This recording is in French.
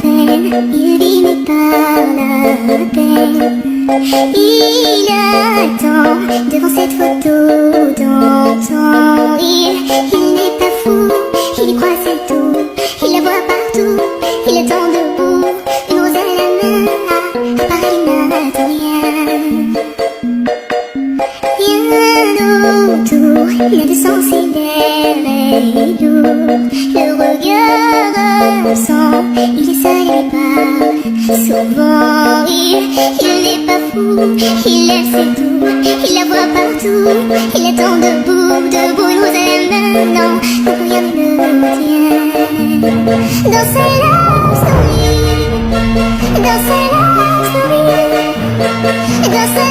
peine, il dit pas la peine. Il attend devant cette photo d'antan. Il n'est pas fou, il y croit c'est tout. Il la voit partout, il attend debout. Une rose à la main, à part il n'attend rien. Rien autour, il a de sensibilités et doux. Le regard ressent, il est seul et parle. Souvent il n'est pas fou, il aime c'est tout. Il la voit partout, il attend debout, debout, une rose à la main. Non, donc rien ne le tient. Dans sa love story, dans sa love story, dans sa